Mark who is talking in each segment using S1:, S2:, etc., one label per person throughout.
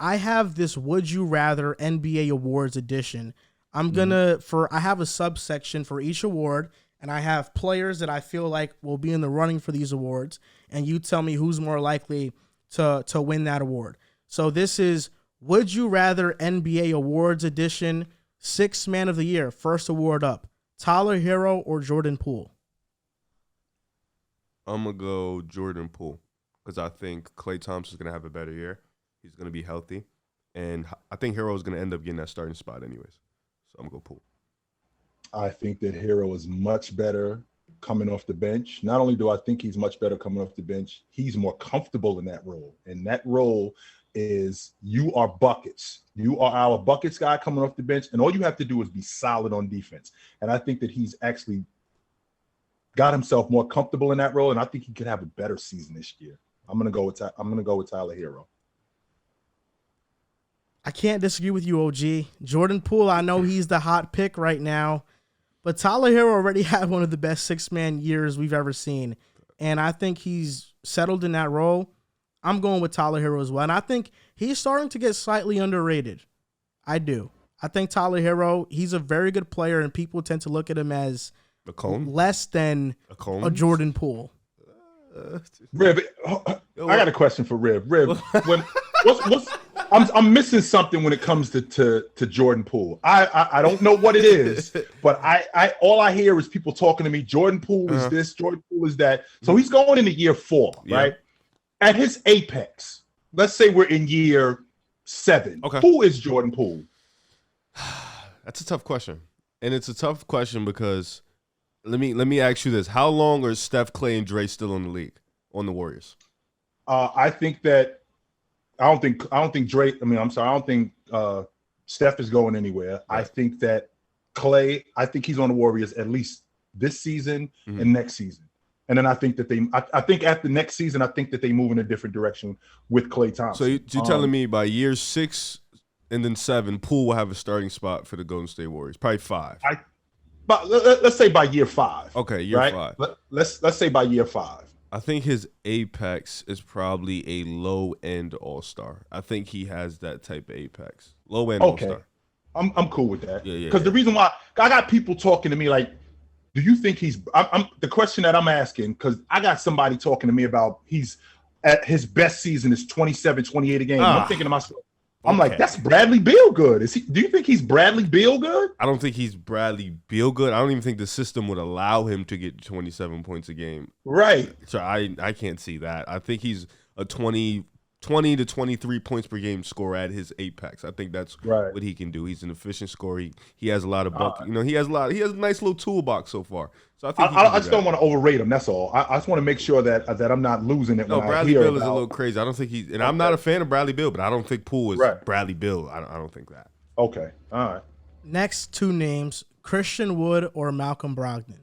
S1: I have this Would You Rather NBA Awards edition. I have a subsection for each award, and I have players that I feel like will be in the running for these awards, and you tell me who's more likely to win that award. So this is Would You Rather NBA Awards edition, Sixth Man of the Year, first award up. Tyler Hero or Jordan Poole?
S2: I'm going to go Jordan Poole because I think Klay Thompson's going to have a better year. He's going to be healthy. And I think Hero's going to end up getting that starting spot anyways. So I'm going to go Poole.
S3: I think that Hero is much better coming off the bench. Not only do I think he's much better coming off the bench, he's more comfortable in that role. And that role is you are buckets. You are our buckets guy coming off the bench, and all you have to do is be solid on defense. And I think that he's actually got himself more comfortable in that role, and I think he could have a better season this year. I'm gonna go with Tyler Hero.
S1: I can't disagree with you, OG. Jordan Poole, I know he's the hot pick right now, but Tyler Hero already had one of the best six-man years we've ever seen, and I think he's settled in that role. I'm going with Tyler Hero as well, and I think he's starting to get slightly underrated. I do. I think Tyler Hero, he's a very good player, and people tend to look at him as less than a Jordan Poole.
S3: Rib, I got a question for Rib. Rib, I'm missing something when it comes to Jordan Poole. I don't know what it is, but I all I hear is people talking to me. Jordan Poole is this, Jordan Poole is that. So he's going into year 4, right? At his apex, let's say we're in year 7.
S2: Okay.
S3: Who is Jordan Poole?
S2: That's a tough question, and it's a tough question because let me ask you this: how long are Steph, Clay, and Dre still in the league on the Warriors?
S3: I think that I don't think Dre. I don't think Steph is going anywhere. Right. I think that Clay. I think he's on the Warriors at least this season and next season. And then I think that I think at the next season, I think that they move in a different direction with Klay Thompson.
S2: So you're telling me by year 6 and then 7, Poole will have a starting spot for the Golden State Warriors, probably 5.
S3: But let's say by year 5.
S2: Okay, year 5.
S3: Let's say by year 5.
S2: I think his apex is probably a low-end all-star. I think he has that type of apex, low-end all-star.
S3: I'm cool with that.
S2: Yeah.
S3: Because the reason why I got people talking to me like, do you think I'm the question that I'm asking, because I got somebody talking to me about he's at his best season is 27, 28 a game. I'm thinking to myself, I'm like, that's Bradley Beal good. Do you think he's Bradley Beal good?
S2: I don't think he's Bradley Beal good. I don't even think the system would allow him to get 27 points a game.
S3: Right.
S2: So I can't see that. I think he's a 20 to 23 points per game scorer at his apex. I think that's what he can do. He's an efficient scorer. He has a lot of buckets. He has a nice little toolbox so far. So I think
S3: I just don't want to overrate him. That's all. I just want to make sure that I'm not losing it.
S2: No, Bradley Beal is a little crazy. I don't think he's, and I'm not a fan of Bradley Beal, but I don't think Poole is Bradley Beal. I don't think that.
S3: Okay. All right.
S1: Next 2 names: Christian Wood or Malcolm Brogdon.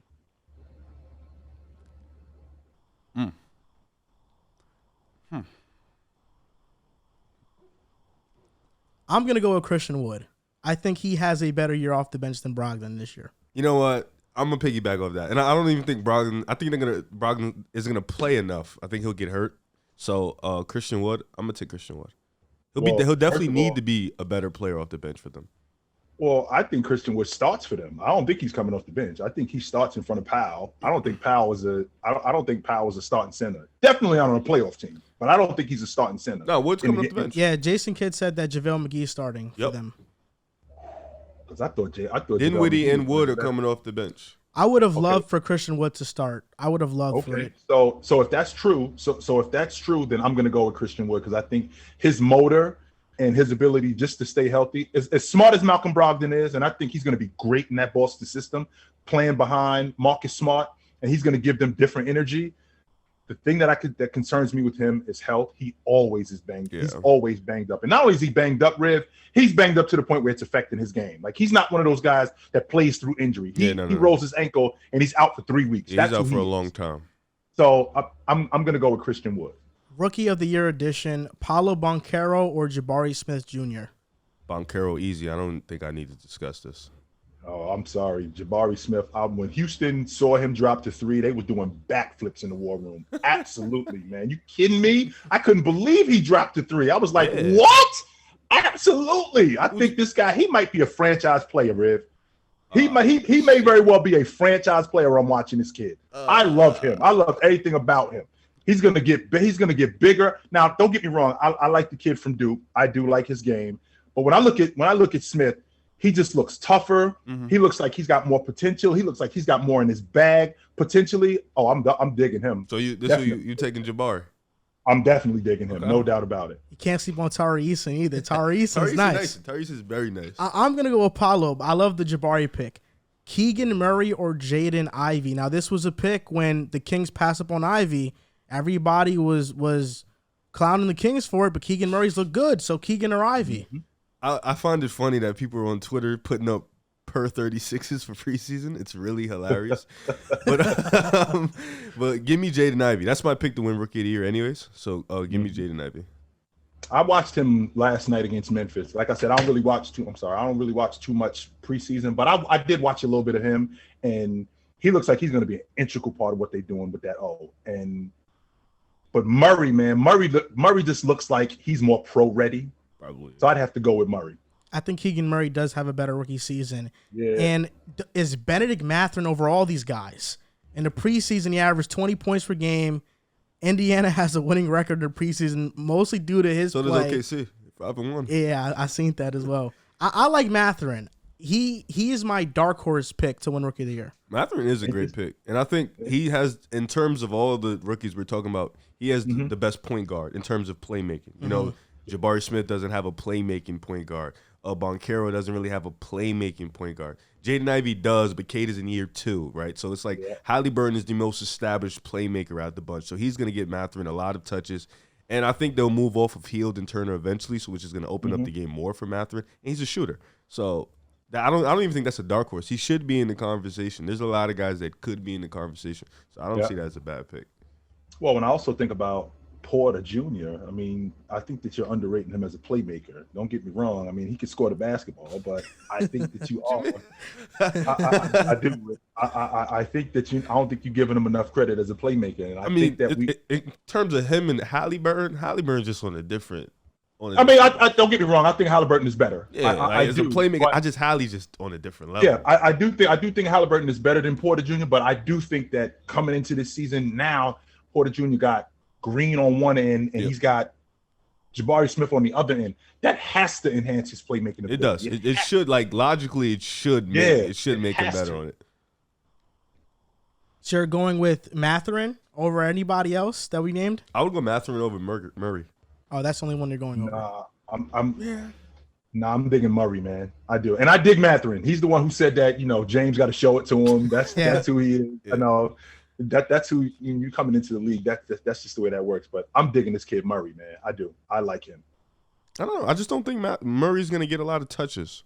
S1: I'm going to go with Christian Wood. I think he has a better year off the bench than Brogdon this year.
S2: You know what? I'm going to piggyback off that. And I don't even think Brogdon isn't going to play enough. I think he'll get hurt. So Christian Wood, I'm going to take Christian Wood. He'll definitely need to be a better player off the bench for them.
S3: Well, I think Christian Wood starts for them. I don't think he's coming off the bench. I think he starts in front of Powell. I don't think Powell is a starting center. Definitely not on a playoff team, but I don't think he's a starting center.
S2: No, Wood's coming off the bench.
S1: Yeah, Jason Kidd said that JaVale McGee is starting for them.
S3: Because I thought
S2: Dinwiddie and Wood are coming off the bench.
S1: I would have loved for Christian Wood to start. I would have loved for it.
S3: So if that's true, then I'm going to go with Christian Wood because I think his motor and his ability just to stay healthy, as smart as Malcolm Brogdon is, and I think he's going to be great in that Boston system, playing behind Marcus Smart, and he's going to give them different energy. The thing that concerns me with him is health. He always is banged. Yeah. He's always banged up, and not only is he banged up, Riv, he's banged up to the point where it's affecting his game. Like he's not one of those guys that plays through injury. He rolls his ankle and he's out for 3 weeks.
S2: Yeah, he's out for a long time.
S3: So I'm going to go with Christian Wood.
S1: Rookie of the Year edition, Paolo Banchero or Jabari Smith Jr.?
S2: Banchero, easy. I don't think I need to discuss this.
S3: Oh, I'm sorry. Jabari Smith, when Houston saw him drop to 3, they were doing backflips in the war room. Absolutely, man. You kidding me? I couldn't believe he dropped to 3. I was like, what? Absolutely. I think this guy, he might be a franchise player, Riv. He may very well be a franchise player. I'm watching this kid. I love him. I love everything about him. He's gonna get bigger. Now, don't get me wrong. I like the kid from Duke. I do like his game. But when I look at Smith, he just looks tougher. Mm-hmm. He looks like he's got more potential. He looks like he's got more in his bag potentially. Oh, I'm digging him.
S2: So you taking Jabari?
S3: I'm definitely digging him, no doubt about it.
S1: You can't sleep on Tari Eason either. Tari Eason's nice.
S2: Tari Eason is very nice.
S1: I'm going to go with Paulo. I love the Jabari pick. Keegan Murray or Jaden Ivey. Now, this was a pick when the Kings passed up on Ivey. Everybody was clowning the Kings for it, but Keegan Murray's looked good. So Keegan or Ivey?
S2: Mm-hmm. I find it funny that people are on Twitter putting up per 36s for preseason. It's really hilarious. but give me Jaden Ivey. That's my pick to win Rookie of the Year anyways. So give me Jaden Ivey.
S3: I watched him last night against Memphis. Like I said, I don't really watch too much preseason, but I did watch a little bit of him, and he looks like he's going to be an integral part of what they're doing with that But Murray, man, Murray just looks like he's more pro ready.
S2: Probably.
S3: So I'd have to go with Murray.
S1: I think Keegan Murray does have a better rookie season.
S3: Yeah.
S1: And is Benedict Mathurin over all these guys? In the preseason, he averaged 20 points per game. Indiana has a winning record in the preseason, mostly due to his play.
S2: So does OKC, 5-1.
S1: Yeah, I seen that as well. I like Mathurin. He is my dark horse pick to win Rookie of the Year.
S2: Mathurin is a great pick. And I think he has, in terms of all the rookies we're talking about, he has the best point guard in terms of playmaking. You know, Jabari Smith doesn't have a playmaking point guard. Boncaro doesn't really have a playmaking point guard. Jaden Ivey does, but Cade is in year 2, right? So it's like Halliburton is the most established playmaker out the bunch. So he's going to get Mathurin a lot of touches. And I think they'll move off of Hield and Turner eventually, so which is going to open up the game more for Mathurin. And he's a shooter. So I don't even think that's a dark horse. He should be in the conversation. There's a lot of guys that could be in the conversation. So I don't see that as a bad pick.
S3: Well, when I also think about Porter Jr., I mean, I think that you're underrating him as a playmaker. Don't get me wrong. I mean, he can score the basketball, but I think that you are. I do. I think that I don't think you're giving him enough credit as a playmaker. And I think that
S2: in terms of him and Halliburton's just on a different.
S3: I don't get me wrong. I think Halliburton is better.
S2: Yeah, as a playmaker, Hallie's just on a different level.
S3: Yeah, I do think Halliburton is better than Porter Jr., but I do think that coming into this season now, Porter Jr. got Green on one end, and he's got Jabari Smith on the other end. That has to enhance his playmaking ability.
S2: It does. It should, like, logically, it should make him better on it.
S1: So you're going with Mathurin over anybody else that we named?
S2: I would go Mathurin over Murray.
S1: Oh, that's the only one you're going over.
S3: I'm digging Murray, man. I do. And I dig Mathurin. He's the one who said that, James got to show it to him. That's who he is. Yeah. I know. That's who you coming into the league. That's just the way that works. But I'm digging this kid Murray, man. I do. I like him.
S2: I don't know. I just don't think Murray's going to get a lot of touches.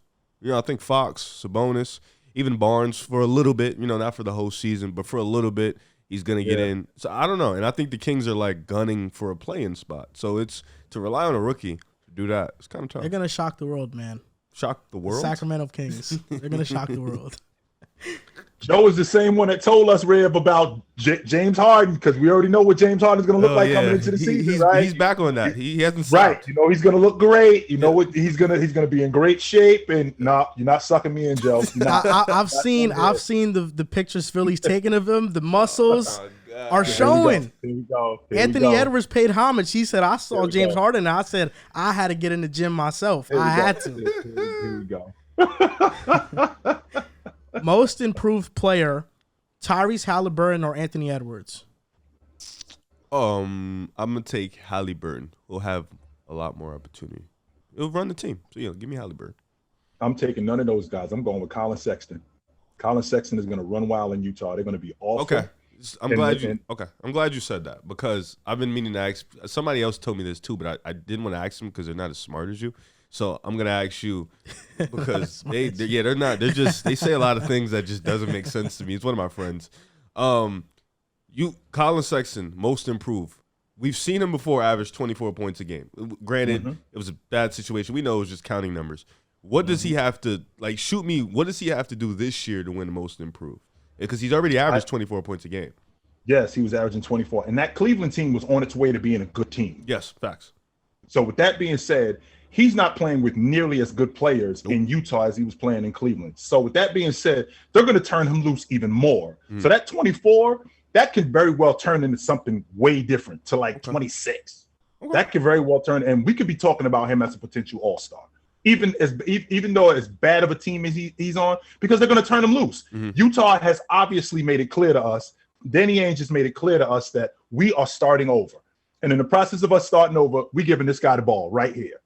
S2: I think Fox, Sabonis, even Barnes for a little bit. Not for the whole season, but for a little bit, he's going to get in. So I don't know. And I think the Kings are like gunning for a play-in spot. So it's to rely on a rookie to do that. It's kind of tough.
S1: They're going to shock the world, man.
S2: Shock the world?
S1: Sacramento Kings. They're going to shock the world.
S3: Joe is the same one that told us, Reb, about James Harden, because we already know what James Harden is going to look like coming into the season, right?
S2: He's back on that. He hasn't stopped.
S3: Right. He's going to look great. What he's going to be in great shape. And no, you're not sucking me in, Joe.
S1: I've seen the pictures Philly's taking of him. The muscles are showing.
S3: Here we go.
S1: Anthony Edwards paid homage. He said, I saw James Harden, and I said, I had to get in the gym myself. I had to.
S3: Here we go.
S1: Most improved player, Tyrese Halliburton or Anthony Edwards?
S2: I'm gonna take Halliburton. We'll have a lot more opportunity. He'll run the team. So give me Halliburton.
S3: I'm taking none of those guys. I'm going with Colin Sexton. Colin Sexton is gonna run wild in Utah. They're gonna be awful.
S2: Okay. I'm glad you said that, because I've been meaning to ask. Somebody else told me this too, but I didn't want to ask them because they're not as smart as you. So I'm gonna ask you, because they're not. They say a lot of things that just doesn't make sense to me. It's one of my friends. Colin Sexton, most improved. We've seen him before average 24 points a game. Granted, it was a bad situation. We know it was just counting numbers. What does he have to shoot me? What does he have to do this year to win most improved? Because he's already averaged 24 points a game.
S3: Yes, he was averaging 24, and that Cleveland team was on its way to being a good team.
S2: Yes, facts.
S3: So with that being said, he's not playing with nearly as good players in Utah as he was playing in Cleveland. So with that being said, they're going to turn him loose even more. So that 24, that could very well turn into something way different to like 26. That could very well turn, and we could be talking about him as a potential all-star. Even though as bad of a team as he's on, because they're going to turn him loose. Utah has obviously made it clear to us, Danny Ainge has made it clear to us that we are starting over. And in the process of us starting over, we're giving this guy the ball right here.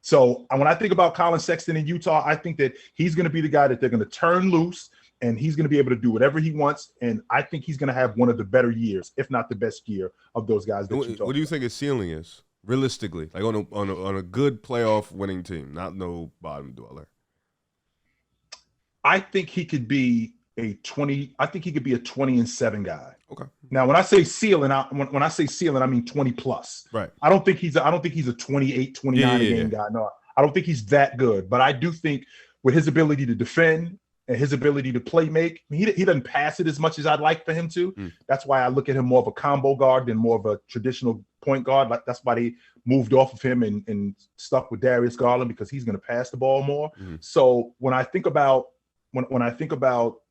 S3: So when I think about Colin Sexton in Utah, I think that he's going to be the guy that they're going to turn loose, and he's going to be able to do whatever he wants. And I think he's going to have one of the better years, if not the best year, of those guys.
S2: What do you think his ceiling is, realistically? Like on a good playoff winning team, not no bottom dweller.
S3: I think he could be a 20. I think he could be a 20-7 guy.
S2: Okay.
S3: Now, when I say ceiling, when I say ceiling, I mean 20 plus.
S2: Right.
S3: I don't think he's a 28, 29 game guy. No, I don't think he's that good. But I do think with his ability to defend and his ability to play make, he doesn't pass it as much as I'd like for him to. That's why I look at him more of a combo guard than more of a traditional point guard. Like that's why they moved off of him and stuck with Darius Garland, because he's going to pass the ball more. So when I think about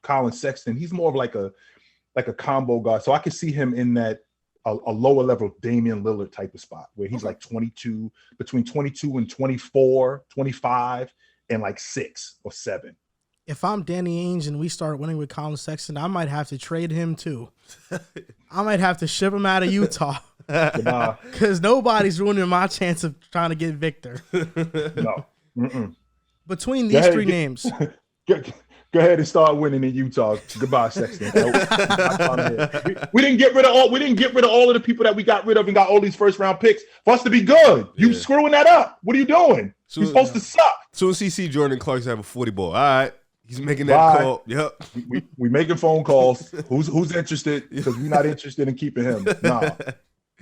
S3: Colin Sexton, he's more of like a combo guard. So I could see him in that a lower level Damian Lillard type of spot where he's like 22, between 22 and 24, 25, and like 6 or 7.
S1: If I'm Danny Ainge and we start winning with Colin Sexton, I might have to trade him too. I might have to ship him out of Utah because nobody's ruining my chance of trying to get Victor.
S3: No.
S1: Between these three names.
S3: Go ahead and start winning in Utah. Goodbye, Sexton. We didn't get rid of all of the people that we got rid of and got all these first round picks for us to be good. You screwing that up. What are you doing? You're supposed to suck.
S2: So CC Jordan Clarkson have a 40 ball. All right. He's making that call. Yep.
S3: We making phone calls. Who's interested? Because we're not interested in keeping him. Nah.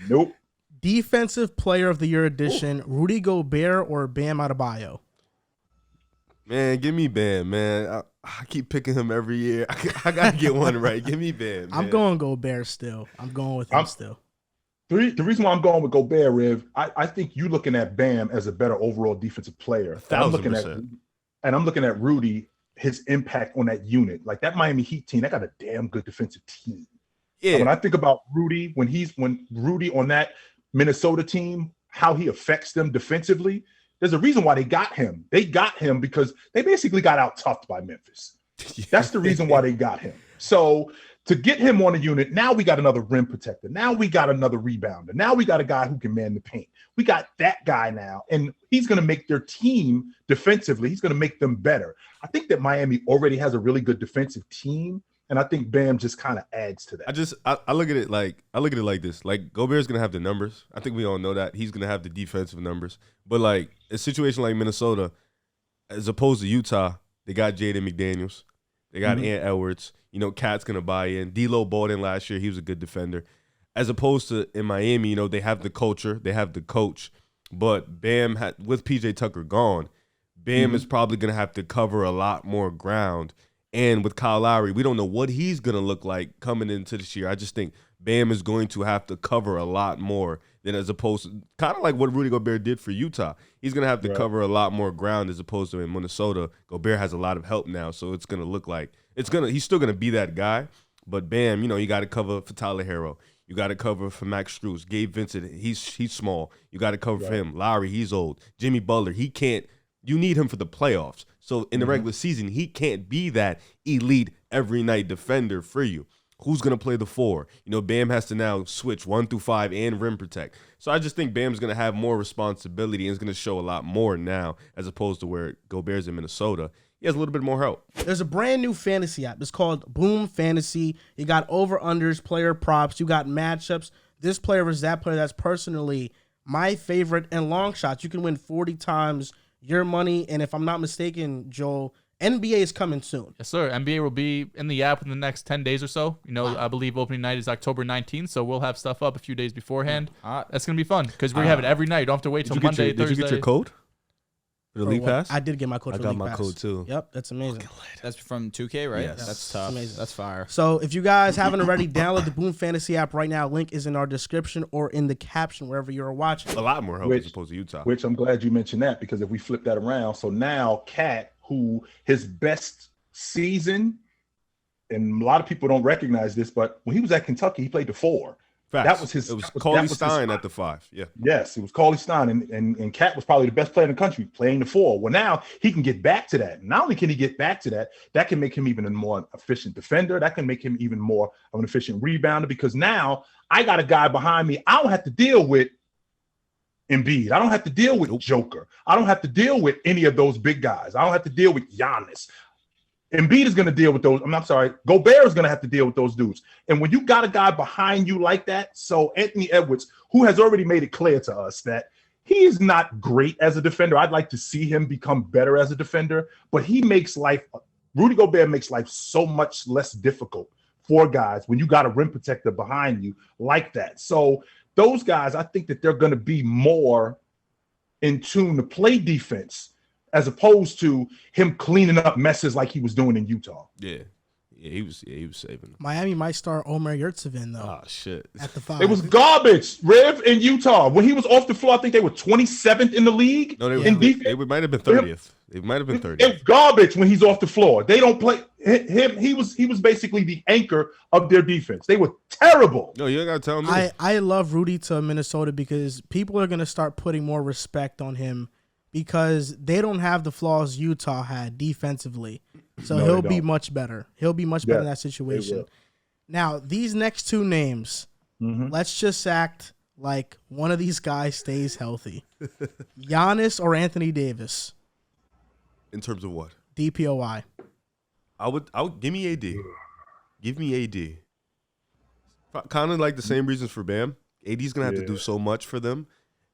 S3: Nope.
S1: Defensive Player of the Year edition, Rudy Gobert or Bam Adebayo?
S2: Man, give me Bam, man. I keep picking him every year. I got to get one right. Give me Bam, man.
S1: I'm going Gobert still. I'm going with him still.
S3: The reason why I'm going with Gobert, Riv, I think you're looking at Bam as a better overall defensive player.
S2: 1,000%.
S3: And I'm looking at Rudy, his impact on that unit. Like that Miami Heat team, they got a damn good defensive team. Yeah. And when I think about Rudy, when Rudy on that Minnesota team, how he affects them defensively, there's a reason why they got him. They got him because they basically got out-toughed by Memphis. That's the reason why they got him. So to get him on a unit, now we got another rim protector. Now we got another rebounder. Now we got a guy who can man the paint. We got that guy now, and he's going to make their team defensively. He's going to make them better. I think that Miami already has a really good defensive team, and I think Bam just kind of adds to that.
S2: I look at it like this. Like Gobert's going to have the numbers. I think we all know that. He's going to have the defensive numbers. But like a situation like Minnesota, as opposed to Utah, they got Jaden McDaniels. They got Ant Edwards. You know, Cat's going to buy in. D'Lo bought in last year. He was a good defender. As opposed to in Miami, you know, they have the culture. They have the coach. But Bam, with P.J. Tucker gone, Bam is probably going to have to cover a lot more ground. And with Kyle Lowry, we don't know what he's going to look like coming into this year. I just think Bam is going to have to cover a lot more than as opposed to kind of like what Rudy Gobert did for Utah. He's going to have to cover a lot more ground as opposed to in Minnesota. Gobert has a lot of help now, so it's going to look like he's still going to be that guy. But Bam, you know, you got to cover for Tyler Herro. You got to cover for Max Strus. Gabe Vincent, he's small. You got to cover for him. Lowry, he's old. Jimmy Butler, he can't. You need him for the playoffs. So in the regular season, he can't be that elite every night defender for you. Who's going to play the 4? You know, Bam has to now switch 1 through 5 and rim protect. So I just think Bam's going to have more responsibility and is going to show a lot more now as opposed to where Gobert's in Minnesota. He has a little bit more help.
S1: There's a brand new fantasy app. It's called Boom Fantasy. You got over-unders, player props. You got matchups. This player versus that player. That's personally my favorite. And long shots. You can win 40 times your money. And if I'm not mistaken, Joel, NBA is coming soon.
S4: Yes, sir. NBA will be in the app in the next 10 days or so. You know, I believe opening night is October 19th, so we'll have stuff up a few days beforehand. That's going to be fun because we have it every night. You don't have to wait till Monday, Thursday.
S2: Did you get your code? For the league pass?
S1: I did get my code
S2: I
S1: for
S2: got
S1: league
S2: my
S1: pass.
S2: code too.
S1: Yep, that's amazing.
S5: That's from 2K, right?
S2: Yes.
S5: That's tough.
S1: Amazing.
S5: That's fire.
S1: So if you guys haven't already, download the Boom Fantasy app right now. Link is in our description or in the caption wherever you're watching.
S2: A lot more help as opposed to Utah.
S3: Which I'm glad you mentioned that, because if we flip that around, so now Cat, who his best season, and a lot of people don't recognize this, but when he was at Kentucky, he played the 4.
S2: Facts.
S3: That was his.
S2: It was Cauley Stein at the 5. Yeah.
S3: Yes, it was Cauley Stein, and Cat was probably the best player in the country playing the 4. Well, now he can get back to that. Not only can he get back to that, that can make him even a more efficient defender. That can make him even more of an efficient rebounder, because now I got a guy behind me. I don't have to deal with Embiid. I don't have to deal with Joker. I don't have to deal with any of those big guys. I don't have to deal with Giannis. Embiid is going to deal with those. I'm sorry. Gobert is going to have to deal with those dudes. And when you got a guy behind you like that, so Anthony Edwards, who has already made it clear to us that he is not great as a defender. I'd like to see him become better as a defender, but Rudy Gobert makes life so much less difficult for guys when you got a rim protector behind you like that. So those guys, I think that they're going to be more in tune to play defense, as opposed to him cleaning up messes like he was doing in Utah.
S2: Yeah, he was saving them.
S1: Miami might start Omer Yurtseven though.
S2: Oh shit!
S1: At the 5.
S3: It was garbage, Riv, in Utah. When he was off the floor, I think they were 27th in the league.
S2: No,
S3: in defense.
S2: They might have been 30th. It might have been 30th.
S3: It's garbage when he's off the floor. They don't play him. He was basically the anchor of their defense. They were terrible.
S2: No, you ain't gotta tell me.
S1: I love Rudy to Minnesota because people are gonna start putting more respect on him, because they don't have the flaws Utah had defensively. So he'll be much better. He'll be much better in that situation. Now, these next 2 names, let's just act like one of these guys stays healthy. Giannis or Anthony Davis?
S2: In terms of what?
S1: DPOY.
S2: I would give me AD. Give me AD. Kind of like the same reasons for Bam. AD's gonna have to do so much for them.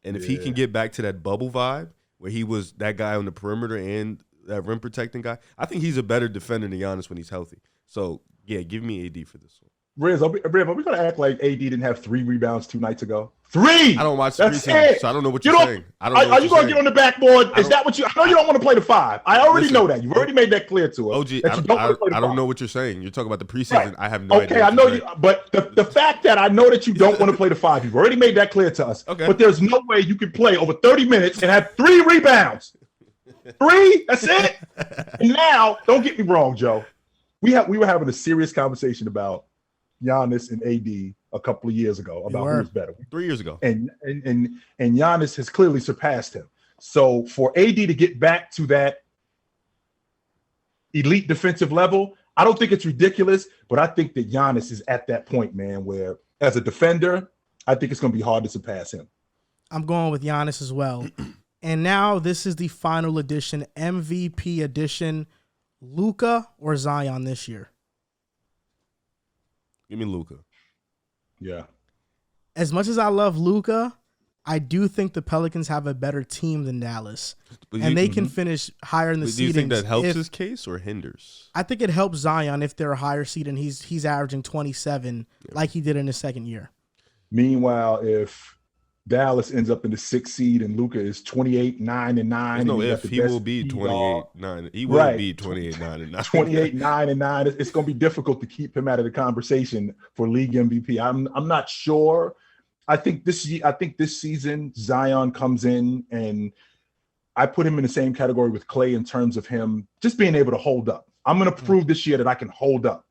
S2: And if he can get back to that bubble vibe where he was that guy on the perimeter and that rim protecting guy, I think he's a better defender than Giannis when he's healthy. So yeah, give me AD for this one.
S3: Riz, are we gonna act like AD didn't have 3 rebounds 2 nights ago? 3.
S2: I don't watch the preseason, so I don't know what you're saying.
S3: Are you gonna get on the backboard? Is that what you? I know you don't want to play the 5. I already know that. You've already made that clear to us.
S2: OG, I don't know what you're saying. You're talking about the preseason.
S3: Right.
S2: I have no idea.
S3: Okay, I know you, but the fact that I know that you don't want to play the 5, you've already made that clear to us.
S2: Okay.
S3: But there's no way you can play over 30 minutes and have 3 rebounds. 3, that's it. And now, don't get me wrong, Joe. We were having a serious conversation about Giannis and AD a couple of years ago about who was better.
S2: 3 years ago.
S3: And Giannis has clearly surpassed him. So for AD to get back to that elite defensive level, I don't think it's ridiculous, but I think that Giannis is at that point, man, where as a defender, I think it's going to be hard to surpass him.
S1: I'm going with Giannis as well. And now this is the final edition, MVP edition. Luka or Zion this year?
S2: Give me Luka.
S3: Yeah.
S1: As much as I love Luka, I do think the Pelicans have a better team than Dallas. And they can finish higher in the seedings.
S2: Do you think that helps his case or hinders?
S1: I think it helps Zion if they're a higher seed and he's averaging 27 like he did in his second year.
S3: Meanwhile, if Dallas ends up in the 6th seed and Luka is 28, 9, and 9.
S2: No, if he will be 28, 9. He will be 28, 9, and 9. 28,
S3: 9, and 9. It's going to be difficult to keep him out of the conversation for league MVP. I'm not sure. I think this season Zion comes in, and I put him in the same category with Klay in terms of him just being able to hold up. I'm going to prove this year that I can hold up.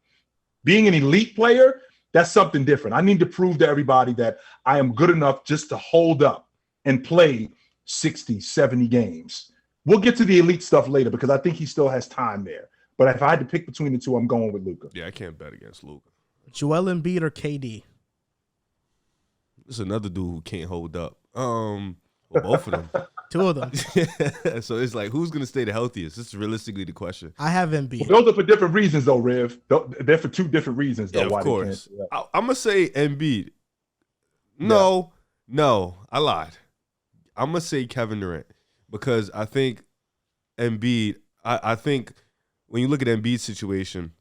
S3: Being an elite player, that's something different. I need to prove to everybody that I am good enough just to hold up and play 60, 70 games. We'll get to the elite stuff later because I think he still has time there. But if I had to pick between the 2, I'm going with Luka.
S2: Yeah, I can't bet against Luka.
S1: Joel Embiid or KD?
S2: This is another dude who can't hold up. Well, both of them.
S1: 2 of them.
S2: So it's like, who's going to stay the healthiest? This is realistically the question.
S1: I have Embiid.
S3: Well, those are for different reasons, though, Riv. They're for 2 different reasons, though.
S2: Yeah, of course. I'm going to say Embiid. No, I lied. I'm going to say Kevin Durant because I think Embiid, I think when you look at Embiid's situation,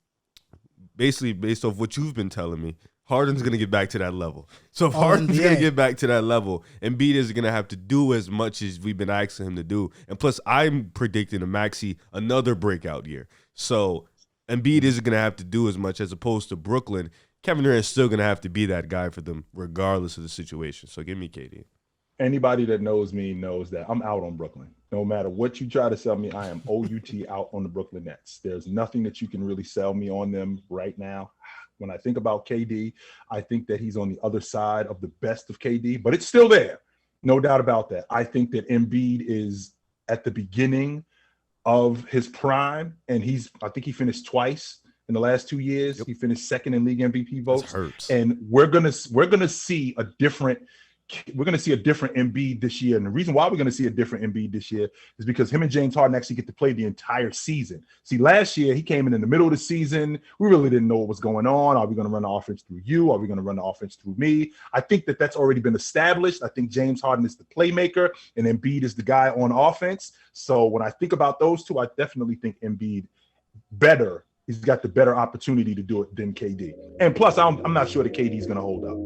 S2: basically based off what you've been telling me, Harden's going to get back to that level. So if Harden's going to get back to that level, Embiid is going to have to do as much as we've been asking him to do. And plus, I'm predicting a Maxey another breakout year. So Embiid isn't going to have to do as much as opposed to Brooklyn. Kevin Durant's still going to have to be that guy for them regardless of the situation. So give me KD.
S3: Anybody that knows me knows that I'm out on Brooklyn. No matter what you try to sell me, I am OUT out on the Brooklyn Nets. There's nothing that you can really sell me on them right now. When I think about KD, I think that he's on the other side of the best of KD, but it's still there. No doubt about that. I think that Embiid is at the beginning of his prime, and I think he finished twice in the last 2 years. Yep. He finished second in league MVP votes. And we're gonna see a different Embiid this year. And the reason why we're going to see a different Embiid this year is because him and James Harden actually get to play the entire season. See, last year he came in the middle of the season. We really didn't know what was going on. Are we going to run the offense through you? Are we going to run the offense through me? I think that that's already been established. I think James Harden is the playmaker and Embiid is the guy on offense. So when I think about those two, I definitely think Embiid better. He's got the better opportunity to do it than KD. And plus, I'm not sure that KD is going to hold up.